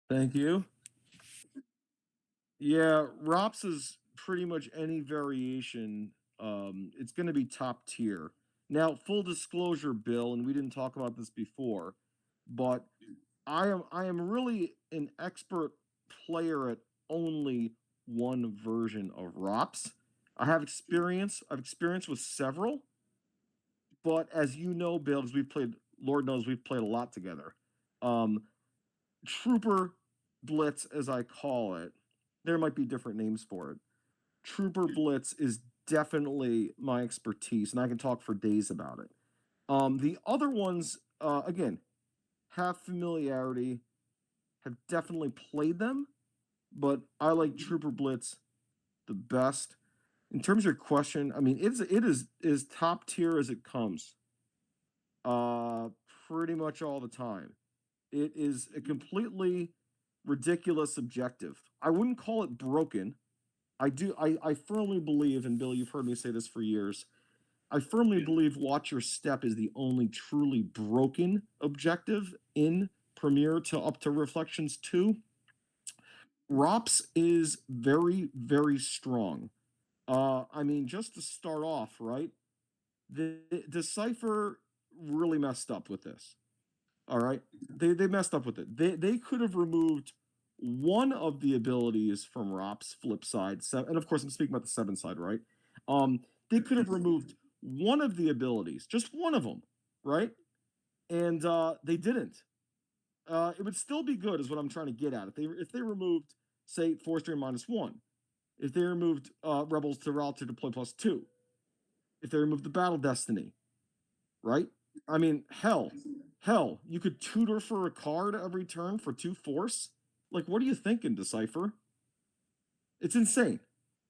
Thank you. Yeah, ROPS is pretty much any variation. It's going to be top tier. Now, full disclosure, Bill, and we didn't talk about this before, but I am really an expert player at only one version of ROPS. I have experience. I've experience with several, but as you know, Bill, as we've played, Lord knows we've played a lot together. Um, Trooper Blitz, as I call it, there might be different names for it. Trooper Blitz is definitely my expertise, and I can talk for days about it. The other ones, again, have familiarity, have definitely played them, but I like Trooper Blitz the best. In terms of your question, I mean, it is top tier as it comes. Uh, Pretty much all the time. It is a completely ridiculous objective. I wouldn't call it broken. I firmly believe, and Bill, you've heard me say this for years. I firmly believe Watch Your Step is the only truly broken objective in Premiere to up to Reflections 2. ROPS is very, very strong. I mean, just to start off, right? The Decipher really messed up with this. All right. They messed up with it. They could have removed one of the abilities from ROP's flip side. And of course I'm speaking about the 7 side, right? They could have removed one of the abilities, just one of them, right? And they didn't. It would still be good, is what I'm trying to get at. If they removed, say, Force Drain -1, if they removed Rebels to Route to deploy +2, if they removed the Battle Destiny, right? I mean, hell, you could tutor for a card every turn for 2 force. Like, what are you thinking, Decipher? It's insane,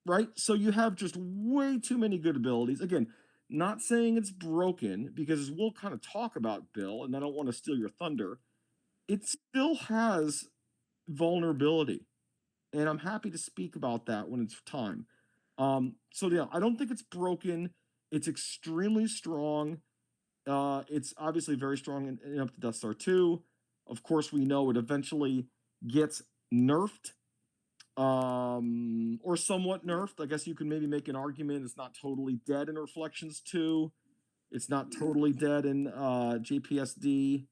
right? So you have just way too many good abilities. Again, not saying it's broken, because as we'll kind of talk about, Bill, and I don't want to steal your thunder, it still has vulnerability. And I'm happy to speak about that when it's time. So yeah, I don't think it's broken. It's extremely strong. It's obviously very strong in up to Death Star 2. Of course, we know it eventually gets nerfed, or somewhat nerfed. I guess you can maybe make an argument it's not totally dead in Reflections 2. It's not totally dead in JPSD.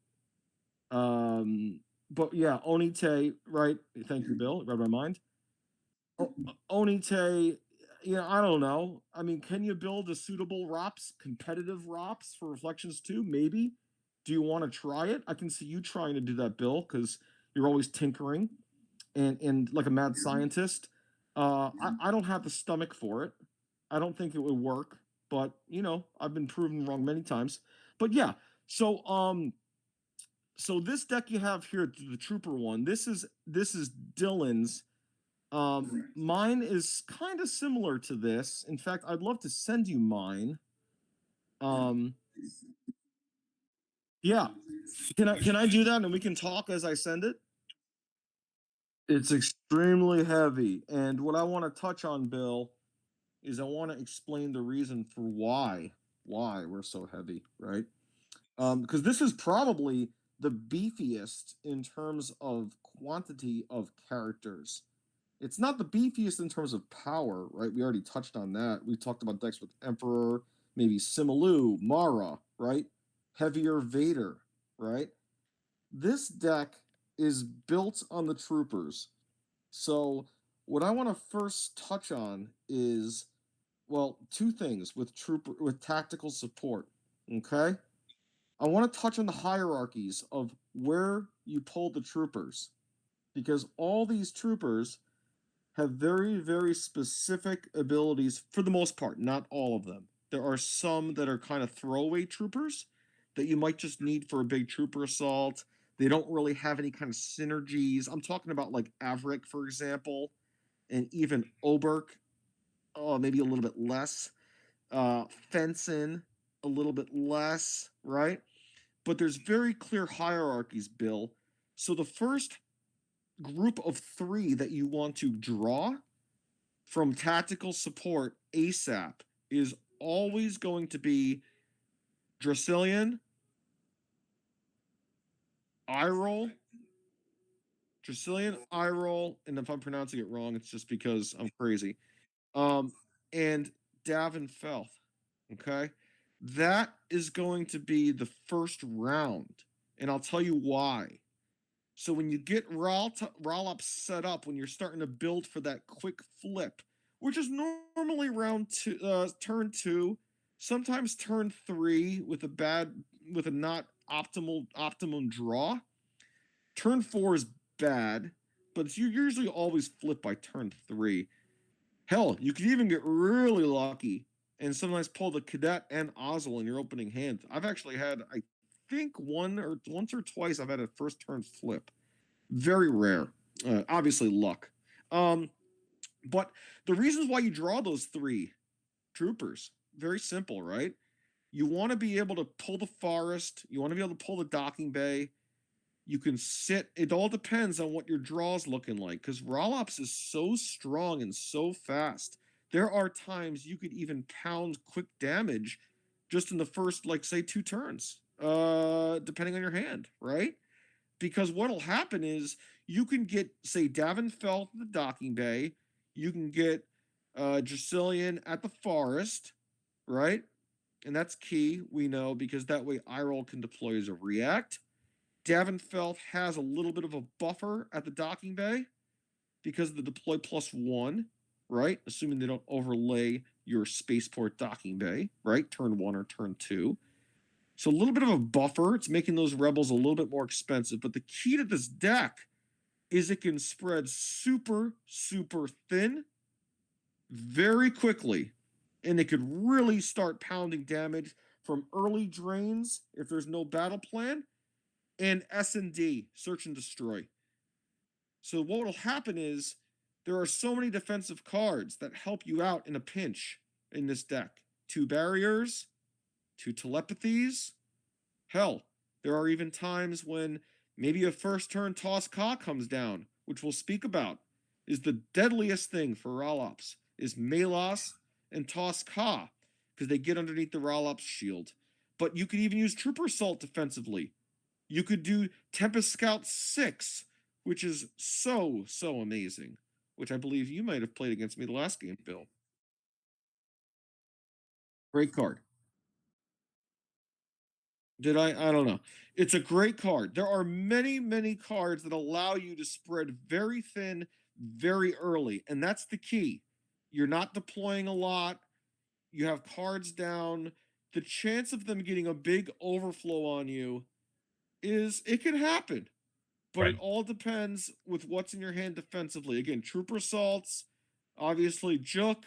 But yeah, Onite, right? Thank you, Bill. Read my mind. Onite, I don't know. I mean, can you build a suitable ROPS, competitive ROPS for Reflections 2? Maybe. Do you want to try it? I can see you trying to do that, Bill, because you're always tinkering and like a mad scientist. I don't have the stomach for it. I don't think it would work, but I've been proven wrong many times. But yeah, so so this deck you have here, the Trooper one, this is Dylan's. Mine is kind of similar to this. In fact, I'd love to send you mine. Um, yeah, can I do that and we can talk as I send it? It's extremely heavy, and what I want to touch on, Bill, is I want to explain the reason for why we're so heavy, right? Because this is probably the beefiest in terms of quantity of characters. It's not the beefiest in terms of power, right? We already touched on that. We talked about decks with Emperor, maybe Simalu, Mara, right? Heavier Vader, right? This deck is built on the troopers. So what I want to first touch on is, well, two things with tactical support. Okay? I want to touch on the hierarchies of where you pull the troopers, because all these troopers have very, very specific abilities for the most part, not all of them. There are some that are kind of throwaway troopers that you might just need for a big trooper assault. They don't really have any kind of synergies. I'm talking about like Averick, for example, and even Oberk, maybe a little bit less. Fenson, a little bit less, right? But there's very clear hierarchies, Bill. So the first group of 3 that you want to draw from tactical support ASAP is always going to be Dracilian, Iroll, Dracilian eye roll, and if I'm pronouncing it wrong, it's just because I'm crazy. Um, and Davin Felth. Okay, that is going to be the first round, and I'll tell you why. So when you get RalOps set up, when you're starting to build for that quick flip, which is normally turn two, sometimes turn three with a not optimum draw. Turn four is bad, but you usually always flip by turn three. Hell, you could even get really lucky and sometimes pull the cadet and Ozzel in your opening hand. I've actually had, I think, once or twice I've had a first turn flip. Very rare. Obviously luck. But the reasons why you draw those three troopers, very simple, right? You want to be able to pull the forest, you want to be able to pull the docking bay. You can sit, it all depends on what your draw's looking like, because RalOps is so strong and so fast. There are times you could even pound quick damage just in the first, like, say, 2 turns, depending on your hand, right? Because what'll happen is you can get, say, Davenfeld at the docking bay, you can get Dracilian at the forest, right? And that's key, we know, because that way Iroll can deploy as a react. Davenfeld has a little bit of a buffer at the docking bay because of the deploy +1, right? Assuming they don't overlay your spaceport docking bay, right? Turn 1 or turn 2. So a little bit of a buffer. It's making those rebels a little bit more expensive. But the key to this deck is it can spread super, super thin very quickly. And it could really start pounding damage from early drains if there's no battle plan, and S&D, search and destroy. So what will happen is there are so many defensive cards that help you out in a pinch in this deck. 2 barriers, 2 telepathies. Hell, there are even times when maybe a first turn Toss Ka comes down, which we'll speak about, is the deadliest thing for RalOps, is Melas and Toss Ka, because they get underneath the RalOps shield. But you could even use Trooper Assault defensively. You could do Tempest Scout 6, which is so amazing, which I believe you might have played against me the last game, Bill. Great card. Did I? I don't know. It's a great card. There are many cards that allow you to spread very thin very early, and that's the key. You're not deploying a lot. You have cards down. The chance of them getting a big overflow on you is, it can happen. But Right. it all depends with what's in your hand defensively. Again, Trooper Assaults, obviously Jook,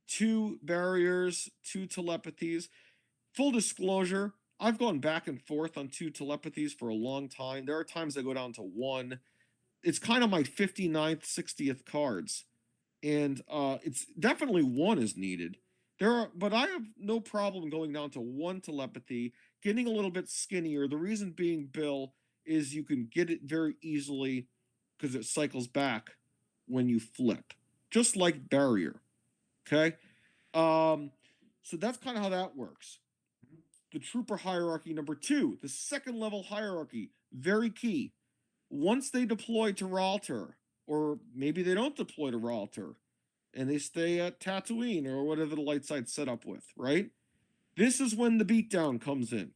2 barriers, 2 telepathies. Full disclosure, I've gone back and forth on 2 telepathies for a long time. There are times I go down to 1. It's kind of my 59th, 60th cards. And it's definitely 1 is needed. But I have no problem going down to 1 telepathy, getting a little bit skinnier. The reason being, Bill, is you can get it very easily because it cycles back when you flip, just like barrier. Okay, so that's kind of how that works. The trooper hierarchy number 2, the second level hierarchy, very key. Once they deploy to Ralter, or maybe they don't deploy to Ralter, and they stay at Tatooine or whatever the light side's set up with, right? This is when the beatdown comes in.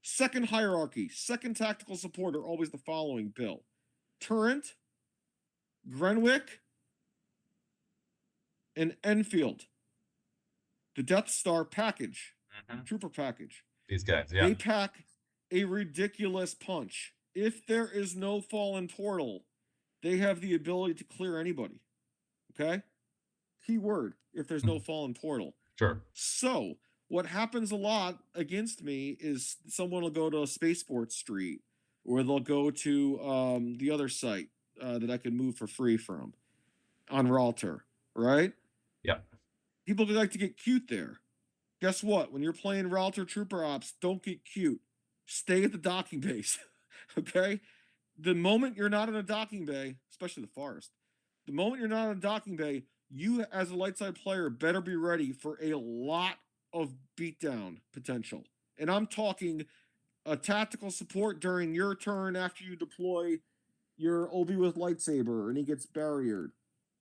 Second hierarchy, second tactical support are always the following, Bill. Turret, Grenwick, and Enfield. The Death Star package, trooper package. These guys, yeah. They pack a ridiculous punch. If there is no fallen portal, they have the ability to clear anybody. Okay? Key word, if there's no fallen portal. Sure. So, what happens a lot against me is someone will go to Spaceport Street, or they'll go to the other site that I can move for free from on Ralter, right? Yeah. People like to get cute there. Guess what? When you're playing Ralter Trooper Ops, don't get cute. Stay at the docking base, okay? The moment you're not in a docking bay, especially the forest, the moment you're not in a docking bay, you as a light side player better be ready for a lot of beatdown potential. And I'm talking a tactical support during your turn after you deploy your Obi with lightsaber and he gets barriered.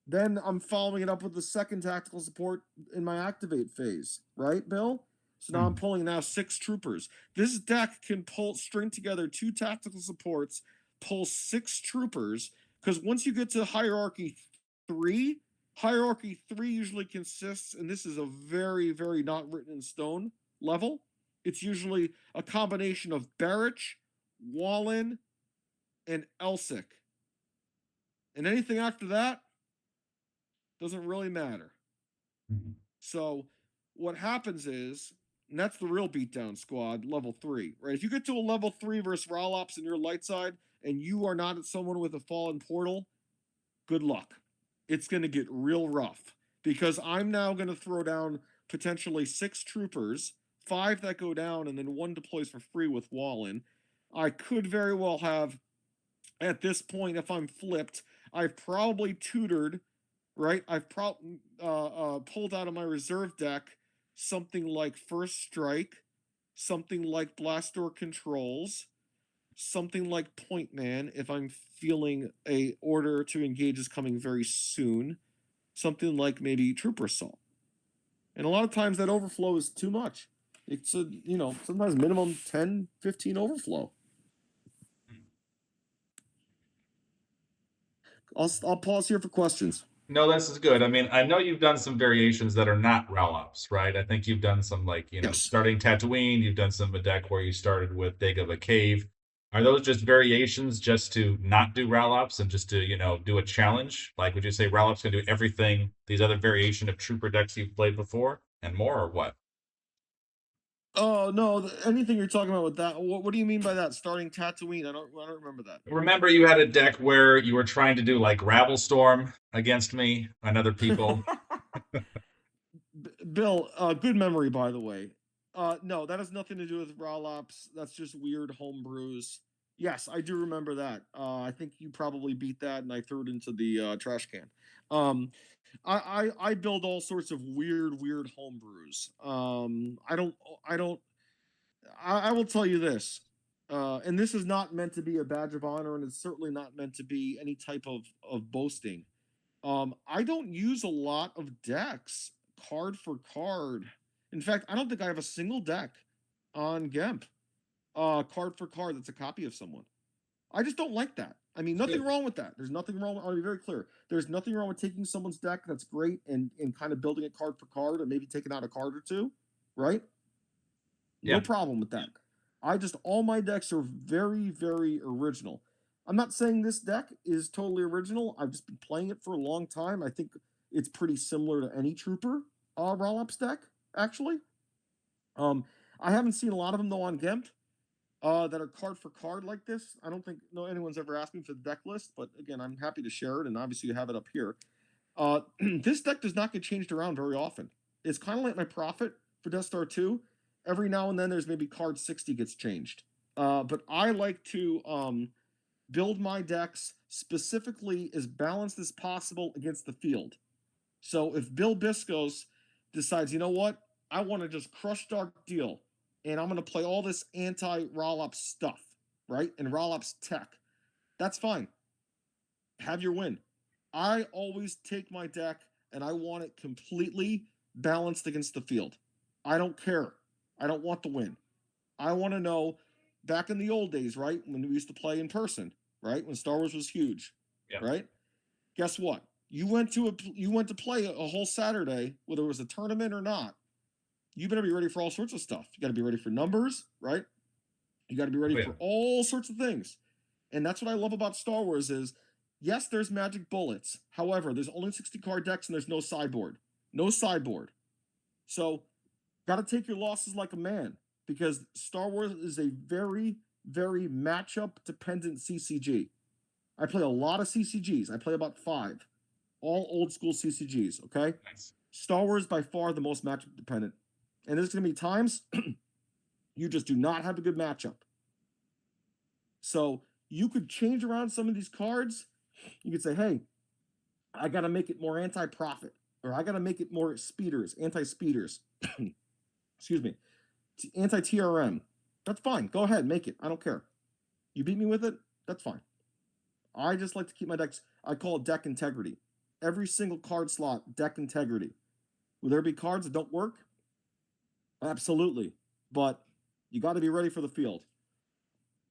Then I'm following it up with the second tactical support in my activate phase, right, Bill? So now I'm pulling now 6 troopers. This deck can string together 2 tactical supports, pull 6 troopers, because once you get to hierarchy 3, hierarchy 3 usually consists, and this is a very, very not written in stone level, it's usually a combination of Barrich, Wallen, and Elsic. And anything after that doesn't really matter. So what happens is, and that's the real beatdown squad, level 3, right? If you get to a level 3 versus RalOps in your light side, and you are not someone with a fallen portal, good luck. It's going to get real rough, because I'm now going to throw down potentially 6 troopers, 5 that go down, and then 1 deploys for free with Wallen. I could very well have, at this point, if I'm flipped, I've probably tutored, right? I've pulled out of my reserve deck something like First Strike, something like Blast Door Controls, something like Point Man if I'm feeling a order to engage is coming very soon, something like maybe Trooper Assault. And a lot of times that overflow is too much. It's a, sometimes minimum 10, 15 overflow. I'll pause here for questions. No, this is good. I mean, I know you've done some variations that are not RalOps, right? I think you've done some Yes. starting Tatooine. You've done some a deck where you started with Dig of a Cave. Are those just variations just to not do RalOps and just to, do a challenge? Like, would you say RalOps can do everything, these other variation of Trooper decks you've played before and more, or what? Oh no! Anything you're talking about with that? What do you mean by that? Starting Tatooine? I don't remember that. Remember, you had a deck where you were trying to do like Ravelstorm against me and other people. Bill, good memory, by the way. No, that has nothing to do with RalOps. That's just weird homebrews. Yes, I do remember that. I think you probably beat that, and I threw it into the trash can. I build all sorts of weird homebrews. I will tell you this, and this is not meant to be a badge of honor, and it's certainly not meant to be any type of boasting. I don't use a lot of decks card for card. In fact, I don't think I have a single deck on GEMP, card for card that's a copy of someone. I just don't like that. I mean, nothing wrong with that. There's nothing wrong. I'll be very clear. There's nothing wrong with taking someone's deck that's great and kind of building it card for card and maybe taking out a card or two, right? No problem with that. All my decks are very, very original. I'm not saying this deck is totally original. I've just been playing it for a long time. I think it's pretty similar to any Trooper RalOps deck, actually. I haven't seen a lot of them though on GEMP that are card for card like this. I don't think anyone's ever asked me for the deck list, but again, I'm happy to share it, and obviously you have it up here. This deck does not get changed around very often. It's kind of like my Prophet for Death Star 2. Every now and then there's maybe card 60 gets changed. But I like to build my decks specifically as balanced as possible against the field. So if Bill Biscos decides, you know what, I want to just crush DarkDeal, and I'm going to play all this anti-RalOps stuff, right, and RalOps tech, that's fine. Have your win. I always take my deck and I want it completely balanced against the field. I don't care. I don't want the win. I want to know, back in the old days, right, when we used to play in person, right, when Star Wars was huge, right? Guess what? You went to play a whole Saturday, whether it was a tournament or not. You better be ready for all sorts of stuff. You got to be ready for numbers, right? You got to be ready for all sorts of things. And that's what I love about Star Wars is, yes, there's magic bullets. However, there's only 60 card decks and there's no sideboard. No sideboard. So, got to take your losses like a man, because Star Wars is a very, very matchup dependent CCG. I play a lot of CCGs. I play about 5. All old school CCGs, okay? Nice. Star Wars by far the most matchup dependent. And there's going to be times you just do not have a good matchup. So you could change around some of these cards. You could say, hey, I got to make it more anti-profit, or I got to make it more speeders, anti-speeders. Excuse me. Anti-TRM. That's fine. Go ahead, make it. I don't care. You beat me with it, that's fine. I just like to keep my decks. I call it deck integrity. Every single card slot, deck integrity. Will there be cards that don't work? Absolutely. But you got to be ready for the field.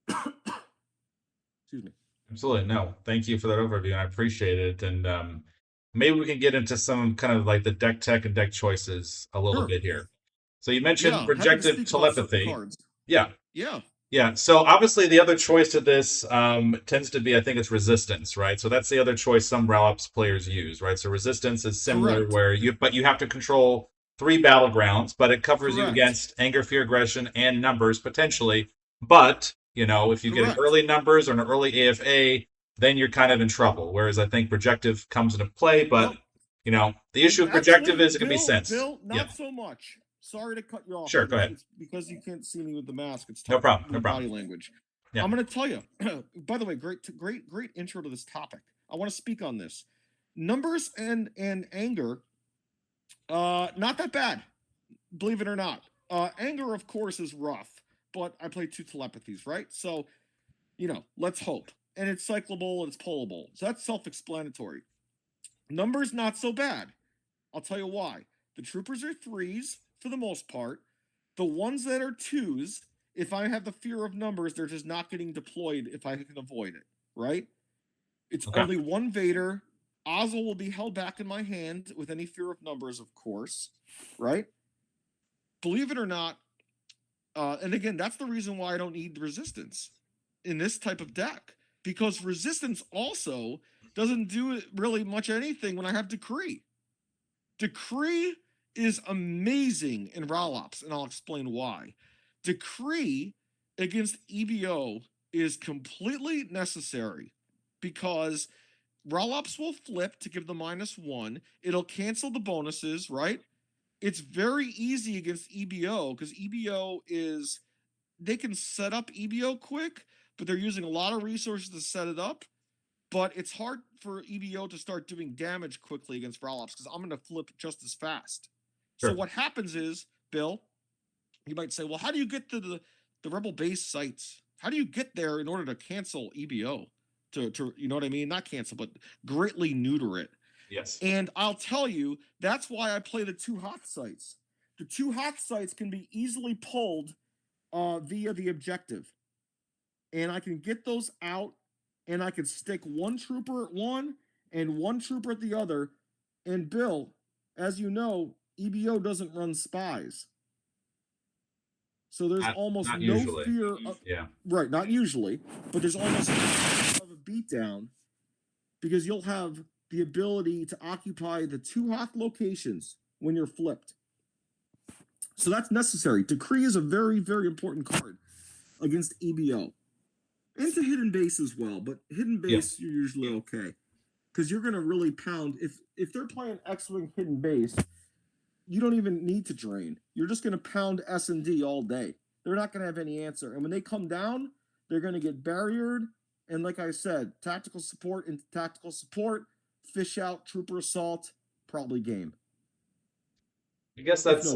Excuse me. Absolutely. No, thank you for that overview, and I appreciate it. And maybe we can get into some kind of like the deck tech and deck choices a little bit here. So you mentioned projective telepathy. Yeah. Yeah. Yeah. So obviously the other choice to this tends to be, I think it's resistance, right? So that's the other choice some RalOps players use, right? So resistance is similar where you have to control 3 battlegrounds, but it covers you against anger, fear, aggression, and numbers potentially. But, if you get early numbers or an early AFA, then you're kind of in trouble. Whereas I think projective comes into play, but the issue with projective is it can be sensed. Bill, not so much. Sorry to cut you off. Sure, go ahead. It's because you can't see me with the mask. It's no problem. Body language. Yeah. I'm going to tell you. By the way, great intro to this topic. I want to speak on this. Numbers and anger, not that bad, believe it or not. Anger, of course, is rough, but I play 2 telepathies, right? So, let's hope. And it's cyclable and it's pullable. So that's self-explanatory. Numbers, not so bad. I'll tell you why. The troopers are 3s for the most part. The ones that are 2s, if I have the fear of numbers, they're just not getting deployed if I can avoid it, right? It's only 1 Vader. Ozzel will be held back in my hand with any fear of numbers, of course, right? Believe it or not, and again, that's the reason why I don't need resistance in this type of deck, because resistance also doesn't do really much anything when I have decree. Decree is amazing in RalOps, and I'll explain why. Decree against EBO is completely necessary because RalOps will flip to give the -1. It'll cancel the bonuses, right? It's very easy against EBO because EBO they can set up EBO quick, but they're using a lot of resources to set it up. But it's hard for EBO to start doing damage quickly against RalOps because I'm going to flip just as fast. Sure. So what happens is, Bill, you might say, well, how do you get to the Rebel base sites? How do you get there in order to cancel EBO? To you know what I mean? Not cancel, but greatly neuter it. Yes. And I'll tell you, that's why I play the 2 hot sites. The 2 hot sites can be easily pulled via the objective. And I can get those out, and I can stick 1 trooper at one and 1 trooper at the other. And Bill, as you know, EBO doesn't run spies. So there's almost no usually. fear of, right, not usually, but there's almost no fear of a beatdown because you'll have the ability to occupy the 2 hot locations when you're flipped. So that's necessary. Decree is a very, very important card against EBO. Into hidden base as well, but hidden base you're usually okay. Because you're going to really pound. If they're playing X-Wing hidden base, you don't even need to drain. You're just going to pound S&D all day. They're not going to have any answer. And when they come down, they're going to get barriered. And like I said, tactical support into tactical support, fish out, trooper assault, probably game. I guess that's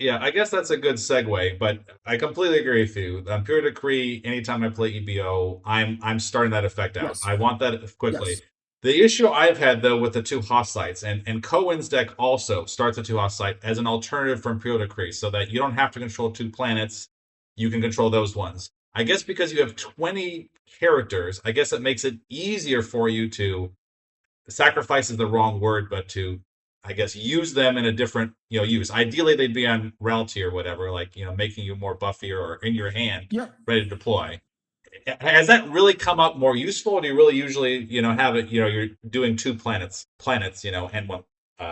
I guess that's a good segue, but I completely agree with you. Pure Decree, anytime I play EBO, I'm starting that effect out. Yes. I want that quickly. Yes. The issue I've had though with the 2 hostites, and Cohen's deck also starts a 2 hostite as an alternative from Pure Decree, so that you don't have to control 2 planets, you can control those ones. I guess because you have 20 characters, I guess it makes it easier for you to sacrifice is the wrong word, but to I guess use them in a different use. Ideally they'd be on Ralty or whatever, like making you more buffier or in your hand, ready to deploy. Has that really come up more useful? Or do you really usually have it you're doing 2 planets and 1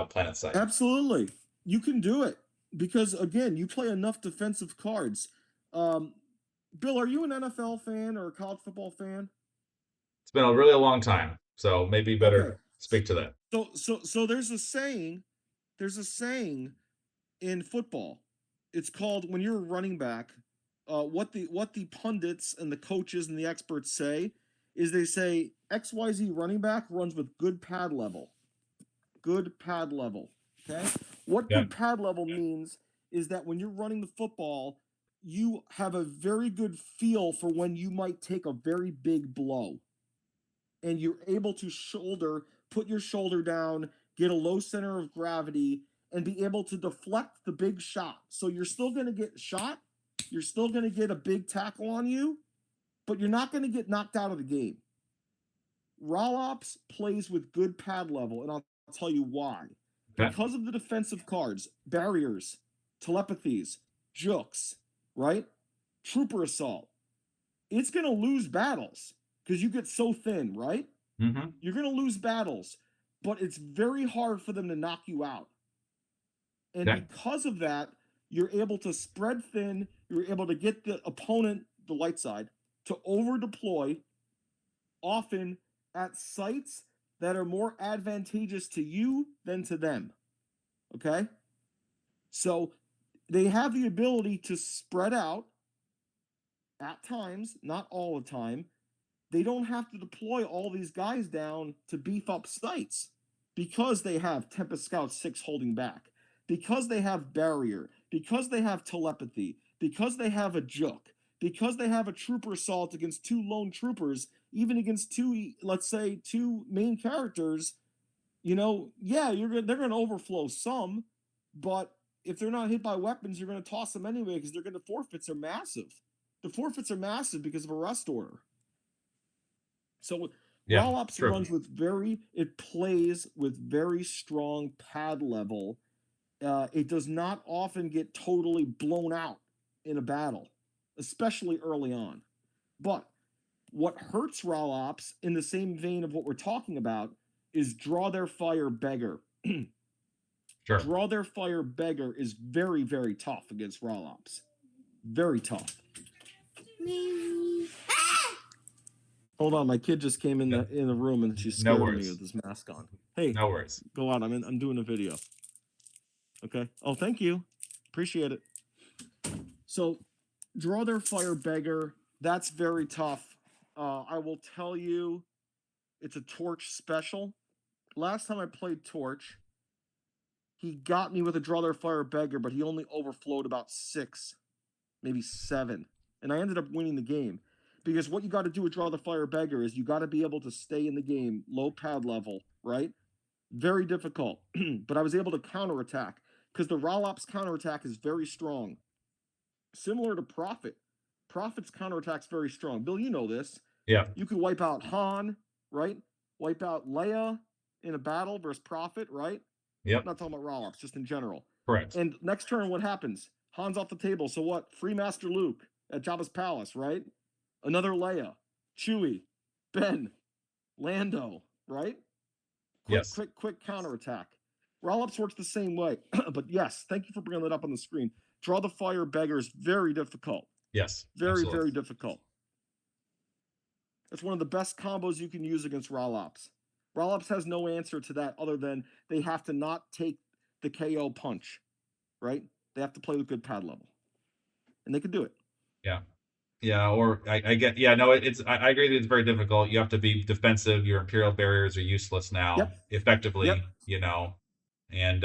planet site? Absolutely, you can do it because again you play enough defensive cards. Bill, are you an NFL fan or a college football fan? It's been a really long time, so maybe better speak to that. So there's a saying in football. It's called when you're a running back. What the pundits and the coaches and the experts say is they say XYZ running back runs with good pad level. Good pad level. Okay. What good pad level means is that when you're running the football, you have a very good feel for when you might take a very big blow. And you're able to put your shoulder down, get a low center of gravity, and be able to deflect the big shot. So you're still going to get shot. You're still going to get a big tackle on you, but you're not going to get knocked out of the game. RalOps plays with good pad level, and I'll tell you why. Okay. Because of the defensive cards, barriers, telepathies, jukes, right? Trooper assault. It's going to lose battles because you get so thin, right? Mm-hmm. You're going to lose battles, but it's very hard for them to knock you out. And Okay. because of that, you're able to spread thin. You're able to get the opponent, the light side, to over deploy, often at sites that are more advantageous to you than to them. Okay? So they have the ability to spread out at times, not all the time. They don't have to deploy all these guys down to beef up sites because they have Tempest Scout 6 holding back, because they have barrier, because they have telepathy, because they have a juke, because they have a trooper assault against 2 lone troopers, even against 2, let's say, 2 main characters. You know, yeah, they're going to overflow some, but if they're not hit by weapons, you're going to toss them anyway because the forfeits are massive. The forfeits are massive because of arrest order. So RalOps runs with it plays with very strong pad level. It does not often get totally blown out in a battle, especially early on. But what hurts RalOps, in the same vein of what we're talking about, is Draw Their Fire Beggar. Sure. Draw Their Fire Beggar is very, very tough against RalOps. Very tough. Hold on, my kid just came in the room and she's scared of me with this mask on. Hey, no worries. Go on. I'm doing a video. Okay. Oh, thank you. Appreciate it. So, Draw Their Fire Beggar. That's very tough. I will tell you, it's a Torch special. Last time I played Torch, he got me with a Draw Their Fire Beggar, but he only overflowed about 6, maybe 7, and I ended up winning the game. Because what you got to do with Draw the Fire Beggar is you got to be able to stay in the game, low pad level, right? Very difficult. But I was able to counterattack because the RalOps counterattack is very strong. Similar to Prophet. Prophet's counterattack's very strong. Bill, you know this. Yeah. You could wipe out Han, right? Wipe out Leia in a battle versus Prophet, right? Yep. I'm not talking about RalOps, just in general. Correct. And next turn, what happens? Han's off the table. So what? Free Master Luke at Jabba's palace, right? Another Leia, Chewie, Ben, Lando, right? Quick counterattack. RalOps works the same way. But yes, thank you for bringing that up on the screen. Draw the Fire Beggar is very difficult. Yes. Very, very difficult. It's one of the best combos you can use against RalOps. RalOps has no answer to that other than they have to not take the KO punch, right? They have to play with good pad level. And they can do it. Yeah. Yeah, or I get, yeah, no, I agree that it's very difficult. You have to be defensive. Your Imperial barriers are useless now, effectively, you know, and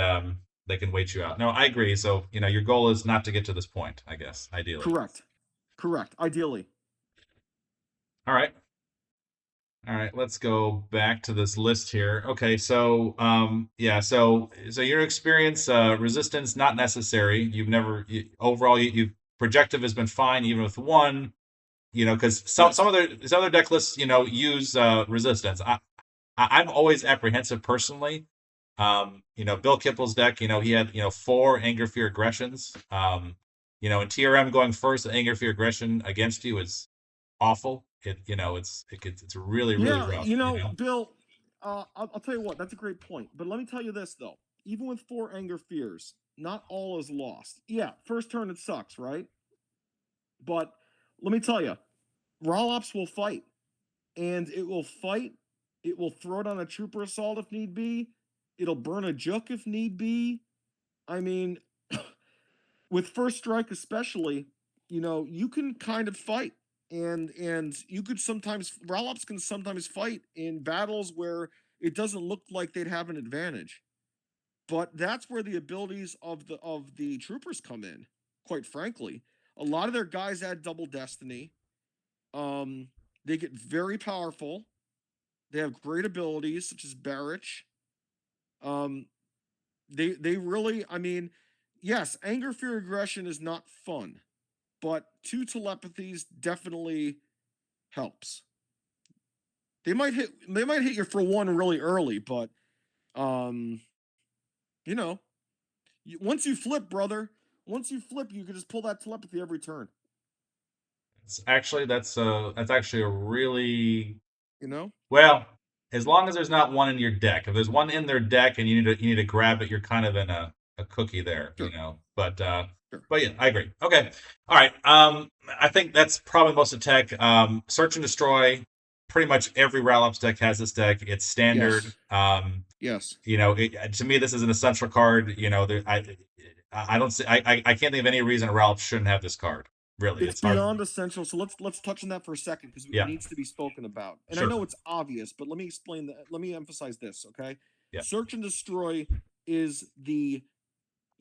they can wait you out. No, I agree. So, you know, your goal is not to get to this point, I guess, ideally. Correct. Ideally. All right. Let's go back to this list here. Okay, so yeah, so your experience, resistance not necessary. You've never overall you projective has been fine even with 1, you know, because some other deck lists, you know, use resistance. I'm always apprehensive personally. You know, Bill Kippel's deck, you know, he had 4 anger, fear, aggressions. You know, in TRM going first, anger, fear, aggression against you is awful. It's really rough. You know, Bill, I'll tell you what, that's a great point. But let me tell you this though, even with 4 anger fears, not all is lost. Yeah, first turn it sucks, right? But let me tell you, RalOps will fight, and it will fight. It will throw it on a trooper assault if need be. It'll burn a juke if need be. I mean, with first strike especially, you know, you can kind of fight. And you could RalOps can sometimes fight in battles where it doesn't look like they'd have an advantage. But that's where the abilities of the troopers come in, quite frankly. A lot of their guys add double destiny. They get very powerful. They have great abilities such as Barrage. They really, I mean, yes, anger, fear, aggression is not fun, but 2 telepathies definitely helps. They might hit you for 1 really early, but you know, once you flip, brother, once you flip, you can just pull that telepathy every turn. That's actually a really You know? well, as long as there's not one in your deck. If there's one in their deck and you need to grab it, you're kind of in a cookie there, Sure. But Sure. but yeah, I agree. Okay. All right. I think that's probably most of tech. Search and destroy. Pretty much every RalOps deck has this deck. It's standard. Yes. Yes. To me, this is an essential card. I don't see. I can't think of any reason a RalOps shouldn't have this card. Really, It's beyond essential. So let's touch on that for a second because Yeah. it needs to be spoken about. And I Sure. know it's obvious, but let me explain that. Let me emphasize this, okay? Yeah. Search and destroy is the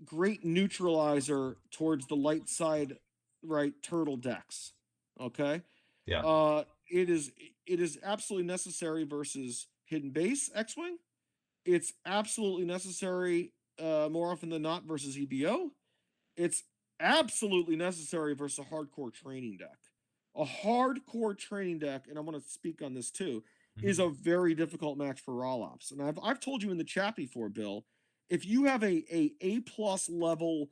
great neutralizer towards the light side, right, turtle decks. Okay? Yeah. It is absolutely necessary versus hidden base X-Wing. It's absolutely necessary more often than not versus EBO. It's absolutely necessary versus a hardcore training deck. A hardcore training deck, and I want to speak on this too, is a very difficult match for RalOps. And I've told you in the chat before, Bill, if you have a plus level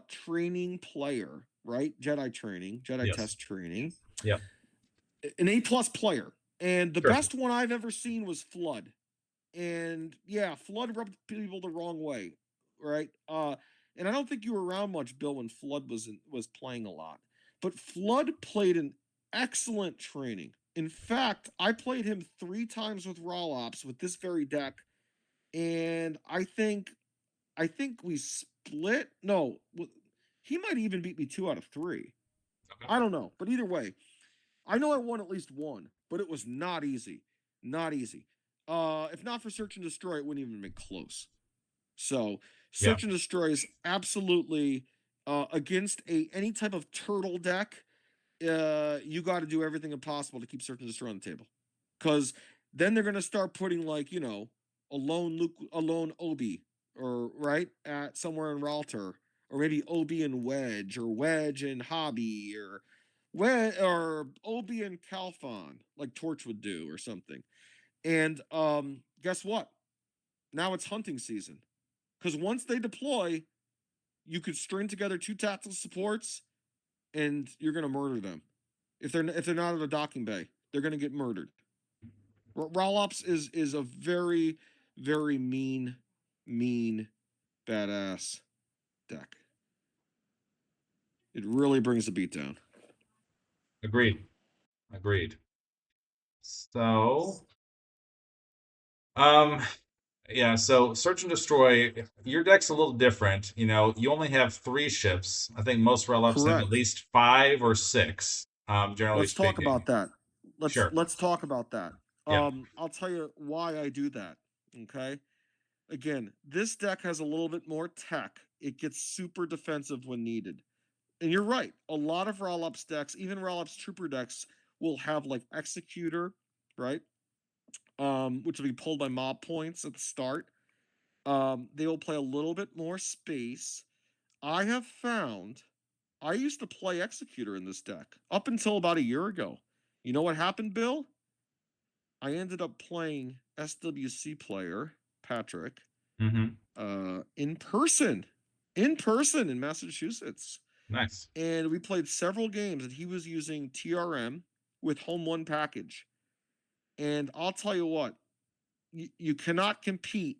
training player, right? Jedi training, Jedi Yes. test training. Yeah. An A plus player. And the Sure. best one I've ever seen was Flood. And yeah, Flood rubbed people the wrong way, right? And I don't think you were around much, Bill, when Flood was playing a lot. But Flood played an excellent training. In fact, I played him 3 times with RalOps with this very deck, and I think we split. No, he might even beat me 2 out of 3. Okay. I don't know, but either way, I know I won at least 1, but it was not easy. Not easy. If not for Search and Destroy, it wouldn't even been close. So Search and Destroy is absolutely against any type of turtle deck. You got to do everything impossible to keep Search and Destroy on the table, because then they're gonna start putting like a lone Obi, or right at somewhere in Ralter, or maybe Obi and Wedge, or Wedge and Hobby, or Obi and Calphon, like Torch would do, or something. And guess what? Now it's hunting season. Because once they deploy, you could string together 2 tactical supports, and you're gonna murder them. If they're not at a docking bay, they're gonna get murdered. RalOps is a very, very mean, badass deck. It really brings the beat down. Agreed. So, yeah. So Search and Destroy, your deck's a little different. You only have 3 ships. I think most RalOps have at least 5 or 6. Generally Let's speaking. talk about that. Let's talk about that. Yeah. I'll tell you why I do that. Okay. Again, this deck has a little bit more tech. It gets super defensive when needed. And you're right. A lot of RalOps decks, even RalOps Trooper decks, will have like Executor, right? Which will be pulled by mob points at the start. They will play a little bit more space. I have found I used to play Executor in this deck up until about a year ago. You know what happened, Bill? I ended up playing SWC player Patrick in person in Massachusetts. Nice. And we played several games, and he was using TRM with Home 1 package. And I'll tell you what, you cannot compete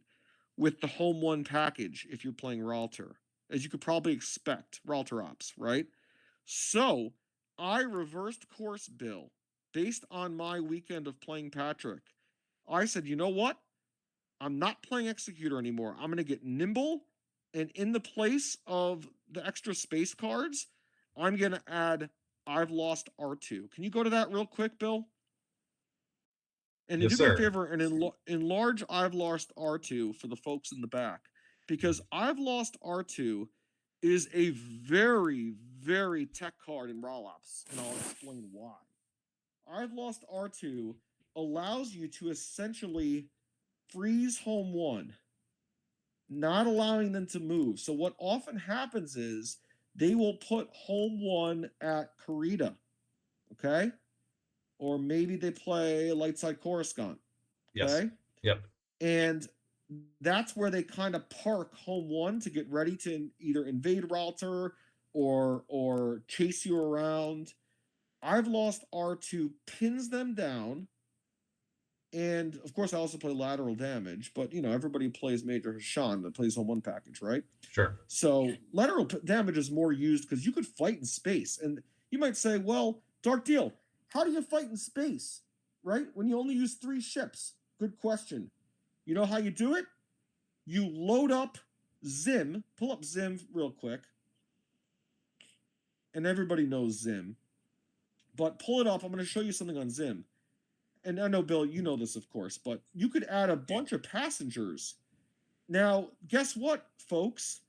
with the Home 1 package if you're playing Ralter, as you could probably expect, Ralter Ops, right? So I reversed course, Bill, based on my weekend of playing Patrick. I said, you know what? I'm not playing Executor anymore. I'm going to get nimble, and in the place of the extra space cards, I'm going to add I've lost R2. Can you go to that real quick, Bill? And Yes, do sir. me a favor and enlarge I've lost R2 for the folks in the back, because I've lost R2 is a very, very tech card in RalOps, and I'll explain why. I've Lost R2 allows you to essentially freeze home one, not allowing them to move. So what often happens is they will put home one at Karita, okay? Or maybe they play Lightside Coruscant, Yes. okay? Yep. And that's where they kind of park home one to get ready to either invade router or chase you around. I've Lost R2 pins them down. And of course, I also play lateral damage, but everybody plays Major Hashan that plays home one package, right? Sure. So lateral damage is more used because you could fight in space. And you might say, well, Dark Deal, how do you fight in space, right? When you only use 3 ships? Good question. You know how you do it? You load up Zim, pull up Zim real quick. And everybody knows Zim. But pull it up. I'm going to show you something on Zim. And I know, Bill, you know this, of course, but you could add a bunch of passengers. Now, guess what, folks?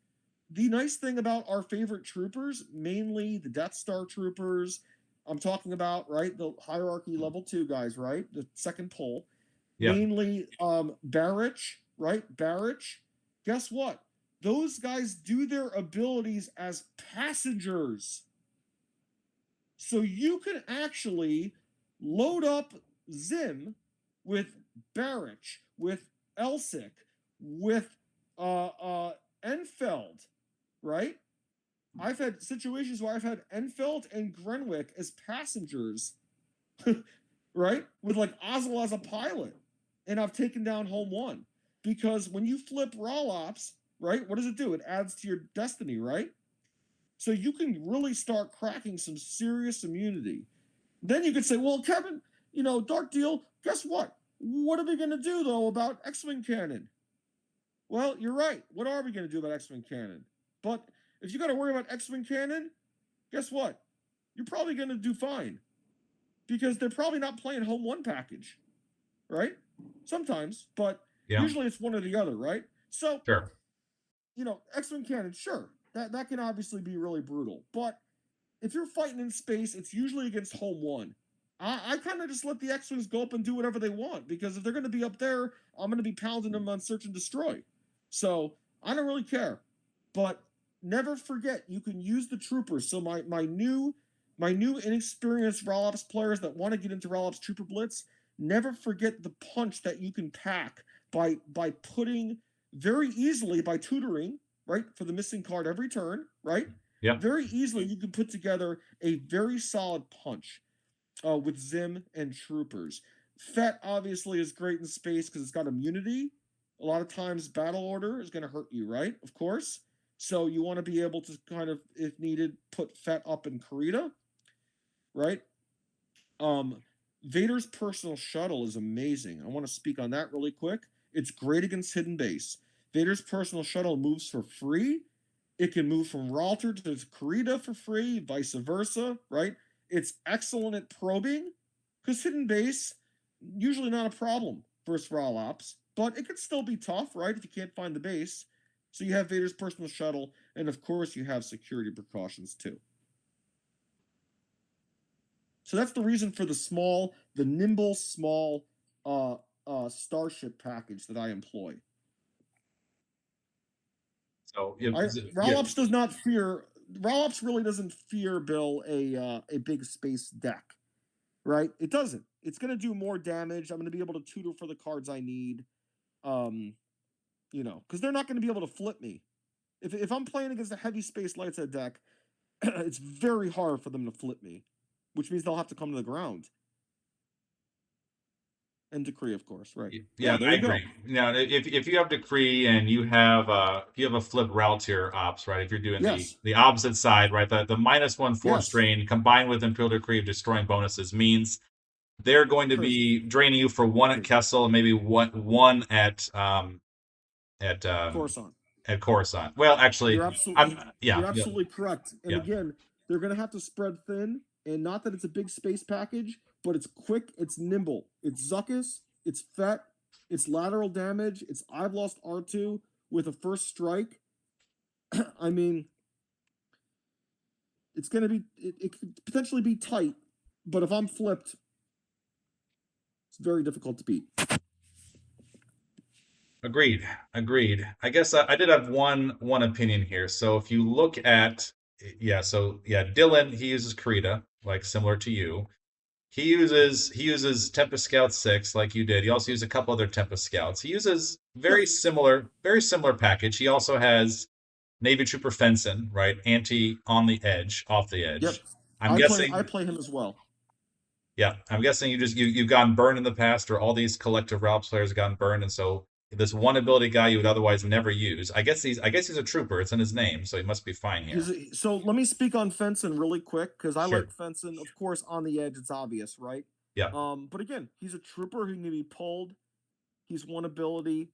The nice thing about our favorite troopers, mainly the Death Star troopers, I'm talking about, right, the hierarchy level 2 guys, right, the second pull, mainly Barrich, right, Barrich. Guess what? Those guys do their abilities as passengers. So you can actually load up Zim with Barrich, with Elsic, with Enfeld, right? I've had situations where I've had Enfeld and Grenwick as passengers, right? With like Ozzel as a pilot. And I've taken down home one. Because when you flip RalOps, right, what does it do? It adds to your destiny, right? So you can really start cracking some serious immunity. Then you could say, well, Kevin, Dark Deal, guess what? What are we going to do, though, about X-Wing Cannon? Well, you're right. What are we going to do about X-Wing Cannon? But if you got to worry about X-Wing Cannon, guess what? You're probably going to do fine. Because they're probably not playing home one package, right? Sometimes, but usually it's one or the other, right? So, sure. X-Wing Cannon, sure. That can obviously be really brutal. But if you're fighting in space, it's usually against home one. I kind of just let the X-Wings go up and do whatever they want, because if they're going to be up there, I'm going to be pounding them on search and destroy. So I don't really care. But never forget, you can use the troopers. So my new inexperienced RalOps players that want to get into RalOps Trooper Blitz, never forget the punch that you can pack by putting very easily, by tutoring, right, for the missing card every turn, right? Yeah. Very easily, you can put together a very solid punch with Zim and troopers. Fett obviously is great in space because it's got immunity. A lot of times, battle order is going to hurt you, right? Of course. So you want to be able to kind of, if needed, put Fett up in Karita, right? Vader's personal shuttle is amazing. I want to speak on that really quick. It's great against hidden base. Vader's personal shuttle moves for free. It can move from Ralter to Karita for free, vice versa, right? It's excellent at probing, because hidden base, usually not a problem versus RalOps, but it could still be tough, right, if you can't find the base. So you have Vader's personal shuttle, and of course you have security precautions too. So that's the reason for the nimble, small starship package that I employ. So RalOps does not fear. RalOps really doesn't fear, Bill, a big space deck, right? It doesn't. It's going to do more damage. I'm going to be able to tutor for the cards I need, because they're not going to be able to flip me. If I'm playing against a heavy space light side deck, it's very hard for them to flip me, which means they'll have to come to the ground. And Decree, of course, right? Yeah, I agree. Now, if you have Decree and you have a flip route tier ops, right? If you're doing the opposite side, right? The -1 force drain combined with Imperial Decree of destroying bonuses means they're going to be draining you for 1 at Kessel and maybe 1 at Coruscant. At Coruscant. Well, actually, you're absolutely correct. And again, they're going to have to spread thin, and not that it's a big space package, but it's quick, it's nimble, it's Zuckuss, it's Fett, it's lateral damage, it's I've Lost R2 with a first strike. I mean, It's going to be it could potentially be tight, but if I'm flipped, it's very difficult to beat. Agreed. Agreed. I guess I did have one opinion here. So if you look at Dylan, he uses Krita, like similar to you. He uses Tempest Scout 6 like you did. He also uses a couple other Tempest Scouts. He uses Yep. very similar package. He also has Navy Trooper Fenson, right? Anti on the edge, off the Yep. edge. I'm I guessing play him as well. Yeah, I'm guessing you've gotten burned in the past, or all these collective RalOps players have gotten burned, and so this one ability guy you would otherwise never use. I guess he's a trooper. It's in his name, so he must be fine here. So let me speak on Fenson really quick because I Sure. like Fenson. Of course, on the edge, it's obvious, right? Yeah. But again, he's a trooper who can be pulled. He's one ability.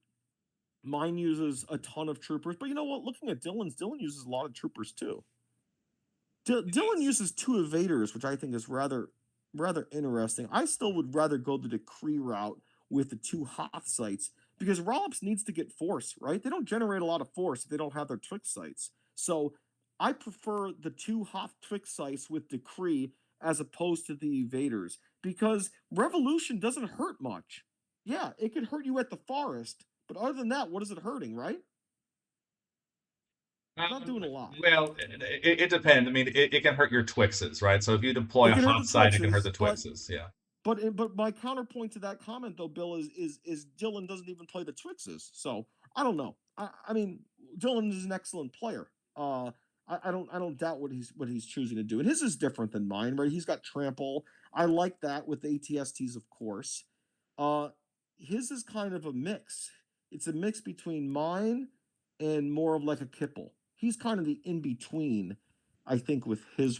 Mine uses a ton of troopers, but you know what? Looking at Dylan uses a lot of troopers too. Dylan uses 2 evaders, which I think is rather interesting. I still would rather go the decree route with the 2 Hoth sites because RalOps needs to get force, right? They don't generate a lot of force if they don't have their Twix sites. So I prefer the 2 Hoth Twix sites with decree as opposed to the evaders because revolution doesn't hurt much. Yeah, it could hurt you at the forest, but other than that, what is it hurting, right? Not doing a lot. Well, it depends. I mean, it can hurt your Twixes, right? So if you deploy It a can hurt hot the side, it can hurt Twixes, the Twixes. Yeah. but my counterpoint to that comment though, Bill, is Dylan doesn't even play the Twixes, so I don't know. I mean, Dylan is an excellent player. I don't doubt what he's choosing to do, and his is different than mine, right? He's got trample. I like that with ATSTs, of course. Uh, his is kind of a mix. It's a mix between mine and more of like a Kippel. He's kind of the in between, I think, with his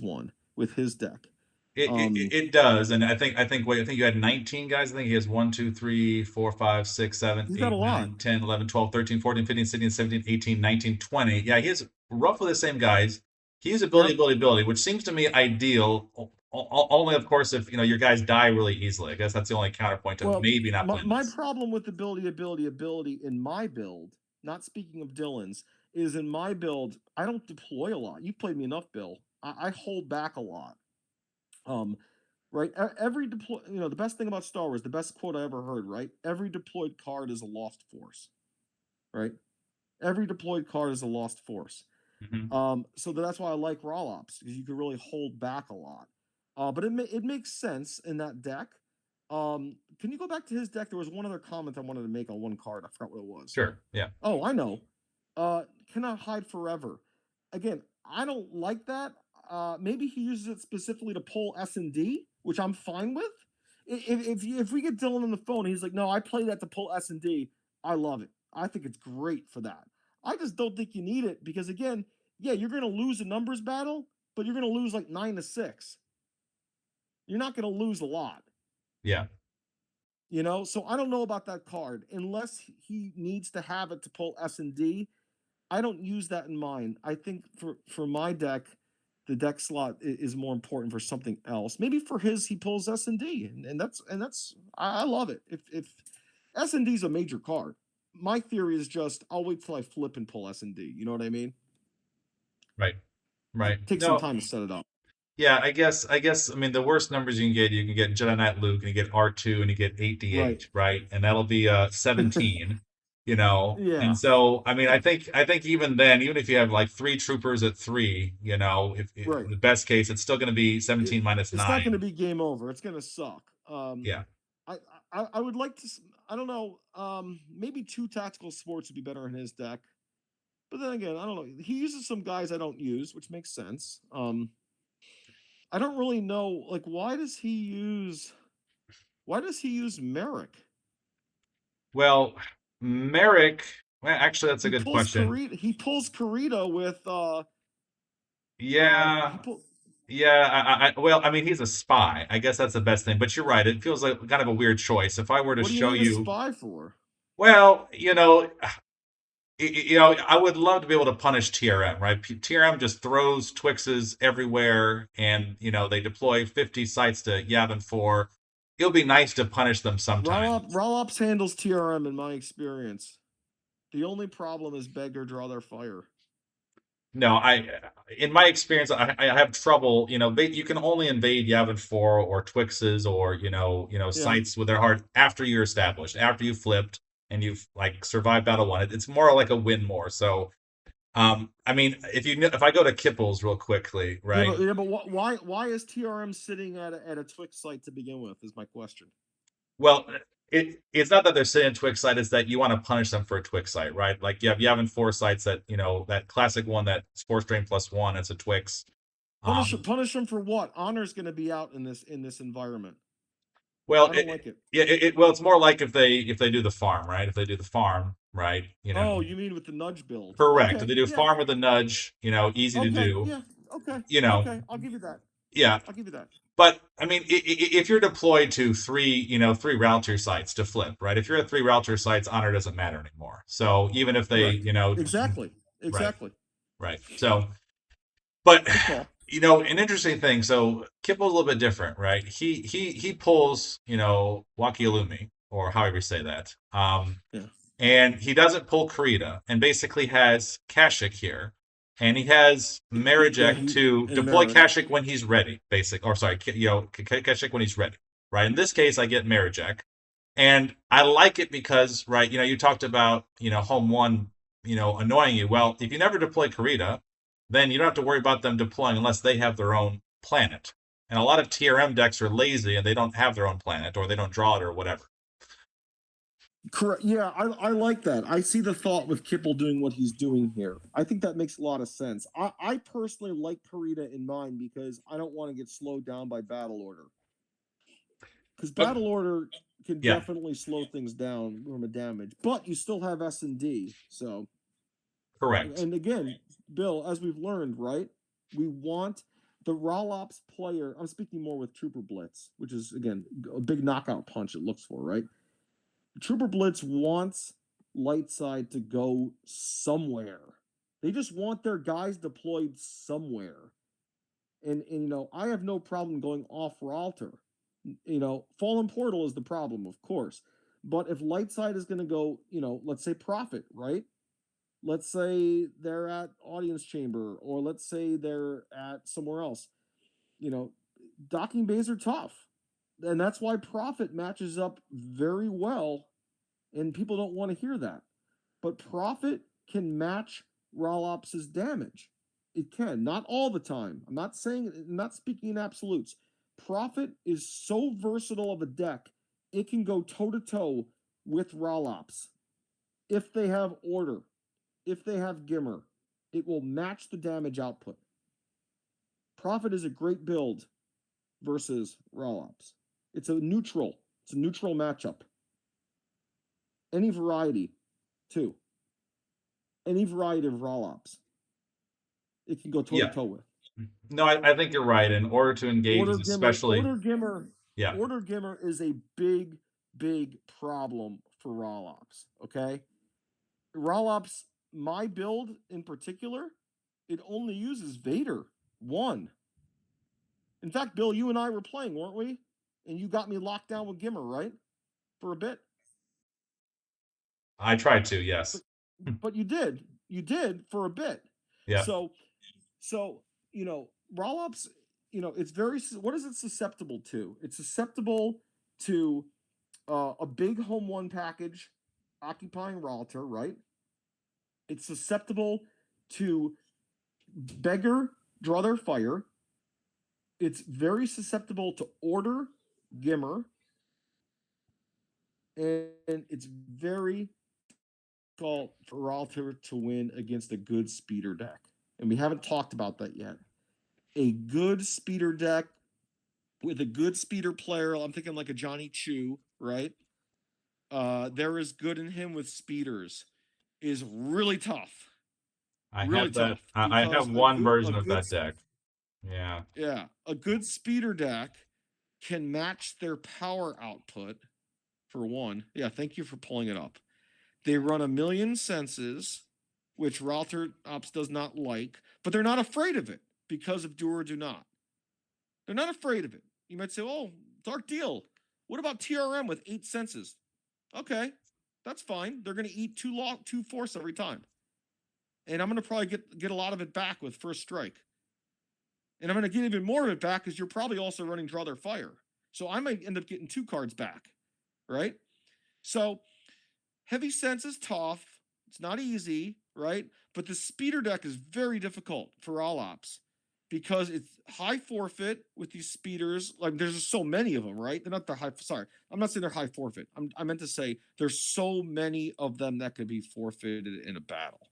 deck. It, Um, it, it does, and I think you had 19 guys. I think he has 1, 2, 3, 4, 5, 6, 7, he's got a 8, lot. 9, 10, 11, 12, 13, 14, 15, 16, 17, 18, 19, 20. Yeah, he has roughly the same guys. He has Yep. ability, which seems to me ideal. Only, of course, if your guys die really easily. I guess that's the only counterpoint to Well, maybe not playing my this. problem with ability in my build, not speaking of Dylan's, is in my build, I don't deploy a lot. You've played me enough, Bill. I hold back a lot. Right? Every deploy, the best thing about Star Wars, the best quote I ever heard, right? Every deployed card is a lost force, right? Every deployed card is a lost force. So that's why I like RalOps because you can really hold back a lot. But it makes sense in that deck. Can you go back to his deck? There was one other comment I wanted to make on one card. I forgot what it was. Sure. Yeah. Oh, I know. Cannot hide forever. Again, I don't like that. Maybe he uses it specifically to pull S&D, which I'm fine with. If we get Dylan on the phone, and he's like, no, I play that to pull S&D. I love it. I think it's great for that. I just don't think you need it because again, yeah, you're going to lose a numbers battle, but you're going to lose like 9-6. You're not going to lose a lot. Yeah. So I don't know about that card unless he needs to have it to pull S&D. I don't use that in mine. I think for my deck, the deck slot is more important for something else. Maybe for his, he pulls S&D, and that's I love it. If S&D is a major card, my theory is just I'll wait till I flip and pull S&D. You know what I mean? Right. Right. Take some No. time to set it up. Yeah, I mean, the worst numbers you can get Jedi Knight Luke, and you get R2, and you get 8D8, right? And that'll be 17, Yeah. And so, I mean, I think even then, even if you have like 3 troopers at 3, if Right. in the best case, it's still going to be 17 minus It's not going to 9. be game over. It's going to suck. Yeah. I would like to. I don't know. Maybe 2 tactical sports would be better in his deck. But then again, I don't know. He uses some guys I don't use, which makes sense. I don't really know. Like, why does he use Merrick? Well, Merrick, well, actually, that's a good question. He pulls Karita with Yeah. Yeah, well, I mean, he's a spy. I guess that's the best thing. But you're right. It feels like kind of a weird choice. If I were to what do you show need a you, spy for? well, I would love to be able to punish TRM, right? TRM just throws Twixes everywhere, and they deploy 50 sites to Yavin 4. It'll be nice to punish them sometimes. RalOps handles TRM in my experience. The only problem is beg or draw their fire. No, in my experience, I have trouble. You can only invade Yavin 4 or Twixes or Yeah. sites with their heart after you're established, after you've flipped and you've like survived battle one. It's more like a win more. So, I mean, if I go to Kippel's real quickly, right? Yeah, but why is TRM sitting at a Twix site to begin with? Is my question. Well, it's not that they're sitting Twix site; it's that you want to punish them for a Twix site, right? Like you have Yavin 4 sites that that classic one that's 4 strain +1. It's a Twix. Punish them for what? Honor's going to be out in this environment. Well, I don't like it. well, it's more like if they do the farm, right? If they do the farm, right? Oh, you mean with the nudge build? Correct. If Okay, they do yeah. farm with a nudge, easy to Okay, do, yeah. Okay, you know, okay. I'll give you that. yeah. I'll give you that. But I mean, if you're deployed to three router sites to flip, right? If you're at 3 router sites, honor doesn't matter anymore. So even if they, Correct. Exactly. right, Exactly. right. So, but Good call. an interesting thing. So Kippel's a little bit different, right? He pulls, Wakialumi, or however you say that. Yeah. And he doesn't pull Karita, and basically has Kashik here, and he has Yeah. Marajek to And deploy Merrick. Kashik when he's ready, or sorry, Kashik when he's ready, right? In this case, I get Marajek, and I like it because, right, you talked about, home one, annoying you. Well, if you never deploy Karita, then you don't have to worry about them deploying unless they have their own planet. And a lot of TRM decks are lazy and they don't have their own planet, or they don't draw it, or whatever. Correct. Yeah, I like that. I see the thought with Kippel doing what he's doing here. I think that makes a lot of sense. I personally like Karita in mine because I don't want to get slowed down by battle order. Because But battle order can yeah, definitely slow things down from a damage, but you still have S&D. So, correct. and again, Bill, as we've learned, right? We want the RalOps player. I'm speaking more with Trooper Blitz, which is again a big knockout punch. It looks for right. Trooper Blitz wants light side to go somewhere. They just want their guys deployed somewhere. And I have no problem going off Ralter. Fallen Portal is the problem, of course. But if light side is going to go, let's say Prophet, right? Let's say they're at Audience Chamber, or let's say they're at somewhere else. Docking bays are tough. And that's why Prophet matches up very well, and people don't want to hear that. But Prophet can match RalOps' damage. It can, not all the time. I'm not speaking in absolutes. Prophet is so versatile of a deck, it can go toe to toe with RalOps. If they have order, if they have Gimmer, it will match the damage output. Prophet is a great build versus RalOps. It's a neutral matchup. Any variety, too. Any variety of RalOps, it can go toe to toe with. No, I think you're right. In order to engage, Order Gimmer, especially, yeah, Order Gimmer is a big problem for RalOps. Okay, RalOps, my build in particular, it only uses Vader 1. In fact, Bill, you and I were playing, weren't we? And you got me locked down with Gimmer, right? For a bit. I tried to, yes, But you did for a bit. yeah. So RalOps, it's very, what is it susceptible to? It's susceptible to a big home one package occupying Ralter, right? It's susceptible to Beggar, Draw Their Fire. It's very susceptible to Order, Gimmer. And it's very difficult for Ralter to win against a good speeder deck. And we haven't talked about that yet. A good speeder deck with a good speeder player, I'm thinking like a Johnny Chu, right? There is good in him with speeders, is really tough. I Really have that. tough. I have Because one version of that deck. Yeah. Yeah. A good speeder deck can match their power output, for one. Yeah, thank you for pulling it up. They run 1,000,000 senses, which RalOps does not like, but they're not afraid of it because of do or do not. They're not afraid of it. You might say, oh, Dark Deal. What about TRM with 8 senses? Okay, that's fine. They're going to eat 2 force every time. and I'm going to probably get a lot of it back with first strike. And I'm going to get even more of it back because you're probably also running Draw Their Fire. So I might end up getting 2 cards back, right? So Heavy Sense is tough. It's not easy, right? But the speeder deck is very difficult for RalOps because it's high forfeit with these speeders. Like there's just so many of them, right? They're not the high. Sorry, I'm not saying they're high forfeit. I meant to say there's so many of them that could be forfeited in a battle.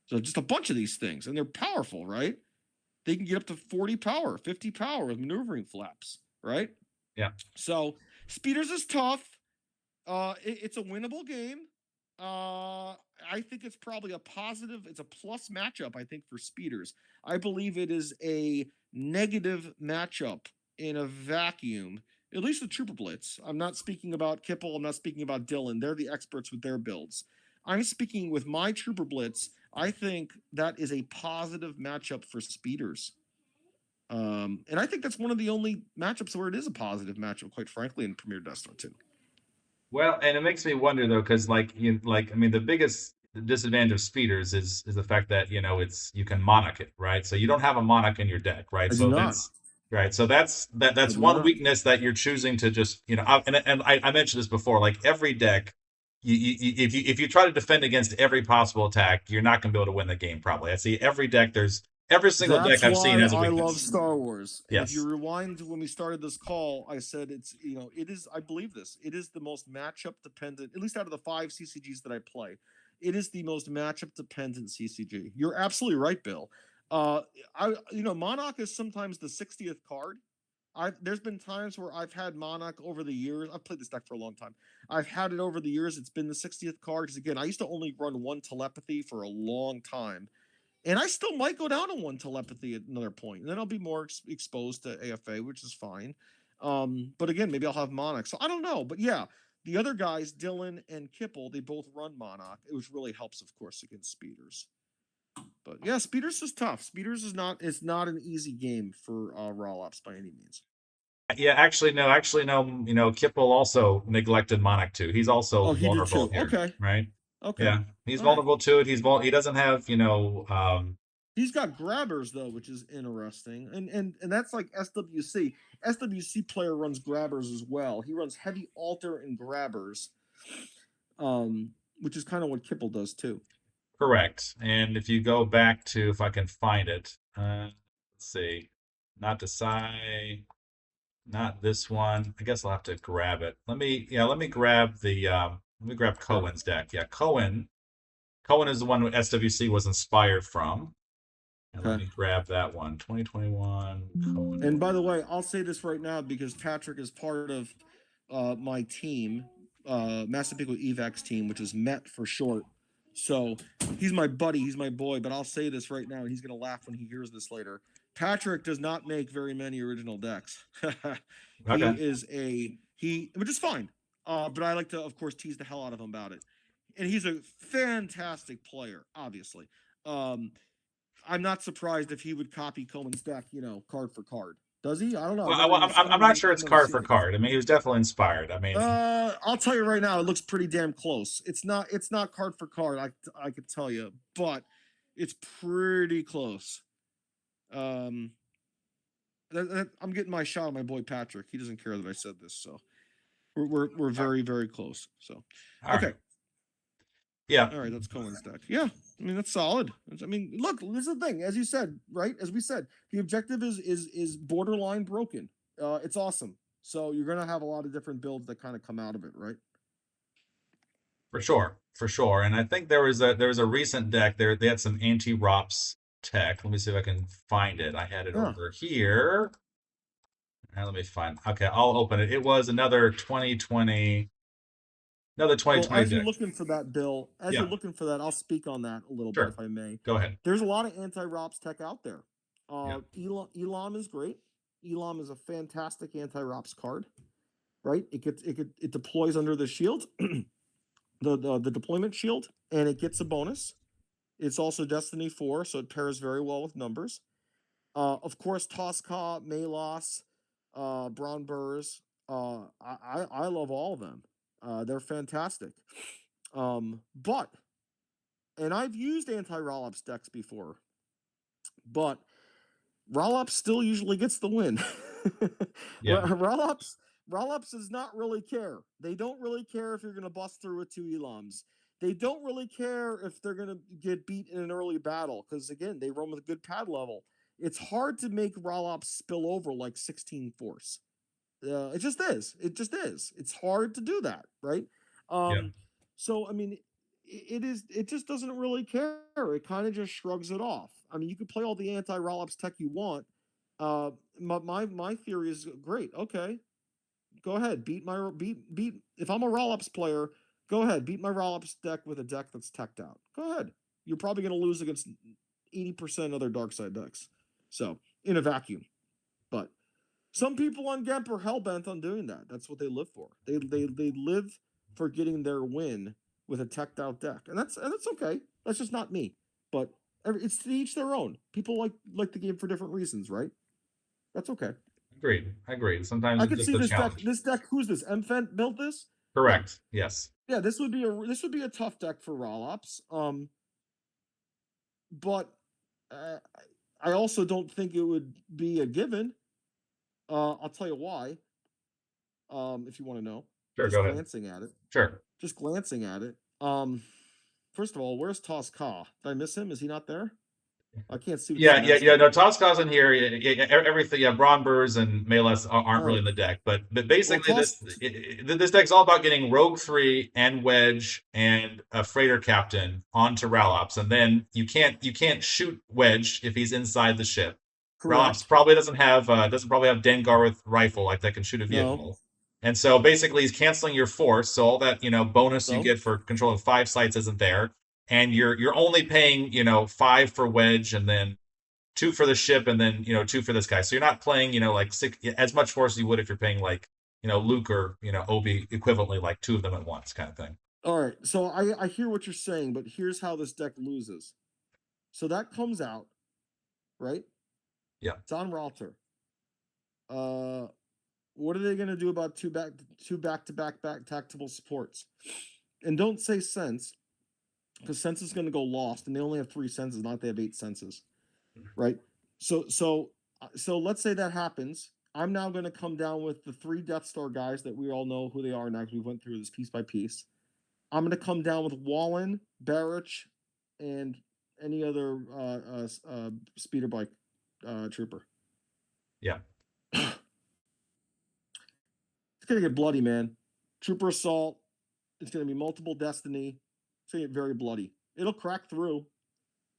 So just a bunch of these things, and they're powerful, right? They can get up to 40 power, 50 power with maneuvering flaps, right? Yeah. So speeders is tough. It's a winnable game. I think it's probably a positive. It's a plus matchup. I think for speeders. I believe it is a negative matchup in a vacuum. At least the Trooper Blitz. I'm not speaking about Kippel. I'm not speaking about Dylan. They're the experts with their builds. I'm speaking with my Trooper Blitz. I think that is a positive matchup for speeders. And I think that's one of the only matchups where it is a positive matchup, quite frankly, in Premier Destiny 2. Well, and it makes me wonder though, because I mean, the biggest disadvantage of speeders is the fact that you can monarch it, right? So you don't have a monarch in your deck, right? I do So not. that's right. So that's one weakness that you're choosing to just and I mentioned this before. Like every deck, if you try to defend against every possible attack, you're not going to be able to win the game. Probably. I see every deck. Every single That's deck I've seen has a why I weakness. love Star Wars. And Yes. if you rewind when we started this call, I said it is, I believe this, it is the most matchup dependent, at least out of the 5 CCGs that I play, it is the most matchup dependent CCG. You're absolutely right, Bill. Monarch is sometimes the 60th card. There's been times where I've had Monarch over the years. I've played this deck for a long time. I've had it over the years. It's been the 60th card. Because again, I used to only run 1 telepathy for a long time. And I still might go down to 1 telepathy at another point. And then I'll be more exposed to AFA, which is fine. But again, maybe I'll have Monarch. So I don't know. But yeah, the other guys, Dylan and Kippel, they both run Monarch, which really helps, of course, against speeders. But yeah, speeders is tough. Speeders is not an easy game for RalOps by any means. Yeah, actually no. Kippel also neglected Monarch too. He's also he did vulnerable too. here, Okay. right? Okay. Yeah, he's All right. vulnerable to it. He doesn't have, He's got grabbers though, which is interesting, and that's like SWC. SWC player runs grabbers as well. He runs heavy altar and grabbers, which is kind of what Kippel does too. correct. And if you go back to, if I can find it, let's see, not Desai, not this one. I guess I'll have to grab it. Let me grab Cohen's deck. Yeah, Cohen is the one who SWC was inspired from. And let me grab that one. 2021 Cohen. And by the way, I'll say this right now because Patrick is part of my team, Massapequa Evax team, which is MET for short. So he's my buddy, he's my boy. But I'll say this right now, and he's gonna laugh when he hears this later. Patrick does not make very many original decks. Which is fine. But I like to, of course, tease the hell out of him about it. And he's a fantastic player, obviously. I'm not surprised if he would copy Coleman's deck, card for card. Does he? I don't know. Well, I'm not sure it's card for card. I mean, he was definitely inspired. I mean, I'll tell you right now, it looks pretty damn close. It's not card for card. I could tell you, but it's pretty close. I'm getting my shot on my boy Patrick. He doesn't care that I said this, so we're very very close. So okay. Right. Yeah. All right, that's Cohen's deck. Yeah, I mean that's solid. I mean, look, this is the thing, as you said, right? As we said, the objective is borderline broken. It's awesome. So you're gonna have a lot of different builds that kind of come out of it, right? For sure. And I think there was a recent deck there. They had some anti-ROPS tech. Let me see if I can find it. I had it over here. Now let me find. Okay, I'll open it. It was another 2020. Another 2020 well, as deck. you're looking for that, Bill, you're looking for that, I'll speak on that a little bit if I may. Go ahead. There's a lot of anti-ROPS tech out there. Elam is great. Elam is a fantastic anti-ROPS card, right? It deploys under the shield, the deployment shield, and it gets a bonus. It's also Destiny 4, so it pairs very well with numbers. Of course, Tosca, Malos, Brown Burrs. I love all of them. They're fantastic. But and I've used anti-RalOps decks before, but RalOps still usually gets the win. Yeah. RalOps does not really care. They don't really care if you're going to bust through with 2 Elams. They don't really care if they're going to get beat in an early battle, because again, they run with a good pad level. It's hard to make RalOps spill over like 16 force. It just is. It just is. It's hard to do that, right? Yeah. So I mean, it is. It just doesn't really care. It kind of just shrugs it off. I mean, you can play all the anti-RalOps tech you want. My theory is great. Okay, go ahead. Beat. If I'm a RalOps player, go ahead. Beat my RalOps deck with a deck that's teched out. Go ahead. You're probably going to lose against 80% other dark side decks. So in a vacuum, but some people on Gemp are hell-bent on doing that. That's what they live for. They live for getting their win with a teched out deck. And that's okay. That's just not me. But it's to each their own. People like the game for different reasons, right? That's okay. Agreed. Sometimes I it's could just see a this challenge. deck, who's this? MFent built this? Correct. Yes. Yeah, this would be a tough deck for RalOps. But I also don't think it would be a given. I'll tell you why. If you want to know. Sure, Just go ahead. glancing at it. Sure. Just glancing at it. First of all, where's Toss Ka? Did I miss him? Is he not there? I can't see. Yeah. No, Toskaw's in here. Everything. Yeah, Bronbers and Meles aren't really in the deck, but basically this deck's all about getting Rogue 3 and Wedge and a Freighter Captain onto RalOps, and then you can't shoot Wedge if he's inside the ship. RalOps probably doesn't have Dengar with rifle like that can shoot a vehicle. No. And so basically he's canceling your force, so all that bonus you get for controlling 5 sites isn't there. And you're only paying 5 for Wedge, and then 2 for the ship, and then 2 for this guy. So you're not playing like 6 as much force as you would if you're paying like Luke or Obi equivalently, like 2 of them at once kind of thing. All right, so I hear what you're saying, but here's how this deck loses. So that comes out, right? Yeah, it's on Ralter. What are they going to do about two back-to-back tactical supports? And don't say sense, because sense is going to go lost, and they only have 3 senses, not they have 8 senses, right? So let's say that happens. I'm now going to come down with the 3 Death Star guys that we all know who they are now, because we went through this piece by piece. I'm going to come down with Wallen, Barrich, and any other speeder bike trooper. Yeah. It's going to get bloody, man. Trooper assault. It's going to be multiple destiny. It's going to get very bloody. It'll crack through.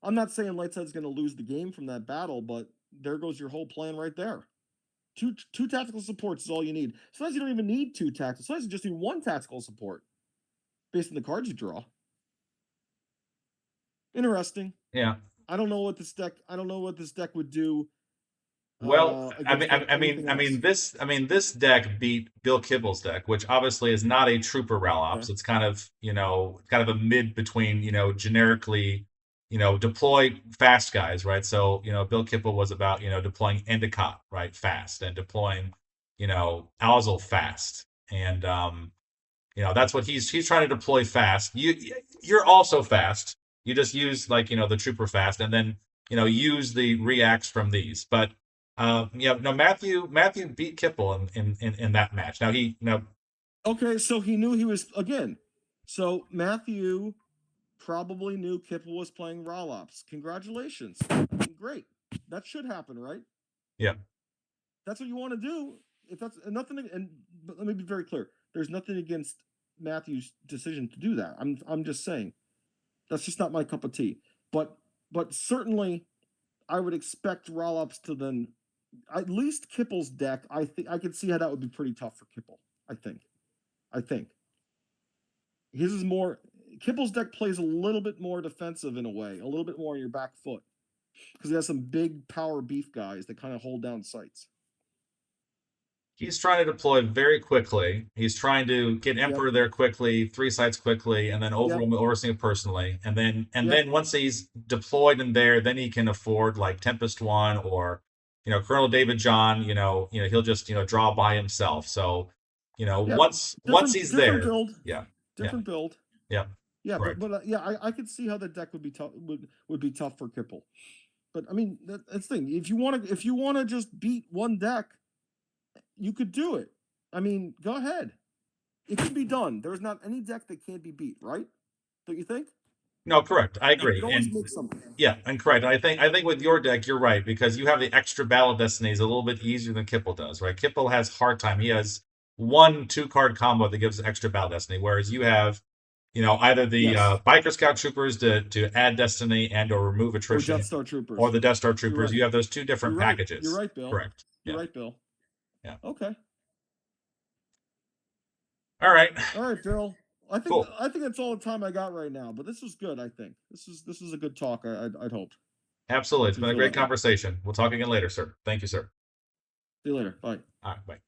I'm not saying Lightside's going to lose the game from that battle, but there goes your whole plan right there. Two tactical supports is all you need. Sometimes you don't even need 2 tactical. Sometimes you just need 1 tactical support based on the cards you draw. Interesting. Yeah. I don't know what this deck would do. Well, this deck beat Bill Kippel's deck, which obviously is not a trooper RalOps. Okay. It's kind of a mid between, generically, deploy fast guys, right? So, Bill Kippel was about, deploying Endicott, right, fast, and deploying, Alzel fast. And that's what he's trying to deploy fast. You're also fast. You just use the trooper fast, and then, use the reacts from these. But Matthew beat Kippel in that match. Okay, so he knew he was again. So Matthew probably knew Kippel was playing RalOps. Congratulations. Great. That should happen, right? Yeah. That's what you want to do. If that's nothing, but let me be very clear. There's nothing against Matthew's decision to do that. I'm just saying that's just not my cup of tea. But certainly I would expect RalOps to then at least Kippel's deck. I think I could see how that would be pretty tough for Kippel. I think his is more. Kippel's deck plays a little bit more defensive in a way, a little bit more on your back foot, because he has some big power beef guys that kind of hold down sites. He's trying to deploy very quickly. He's trying to get Emperor there quickly, 3 sites quickly, and then overseeing it personally. And then once he's deployed in there, then he can afford like Tempest 1 or Colonel David John. He'll just draw by himself. So once he's there, build. Different build. Yeah. Yeah, Correct. but yeah, I could see how the deck would be tough. Would be tough for Kippel. But I mean, that's the thing. If you want to just beat one deck, you could do it. I mean, go ahead. It can be done. There's not any deck that can't be beat, right? Don't you think? No, correct. I You agree. could always And make something. yeah, and correct. I think with your deck, you're right, because you have the extra battle destinies a little bit easier than Kippel does, right? Kippel has hard time. He has 1-2 card combo that gives extra battle destiny, whereas you have, either the Yes. biker scout troopers to add destiny and or remove Or attrition, Death Star Troopers. or the Death Star You're troopers. right. You have those two different You're right. packages. You're right, Bill. Correct. You're Yeah. right, Bill. Yeah. Okay. All right. All right, Bill. I think Cool. that's all the time I got right now. But this was good. I think this is a good talk. I'd hope. Absolutely. It's You been a feel great that way? conversation. We'll talk again later, sir. Thank you, sir. See you later. Bye. All right. Bye.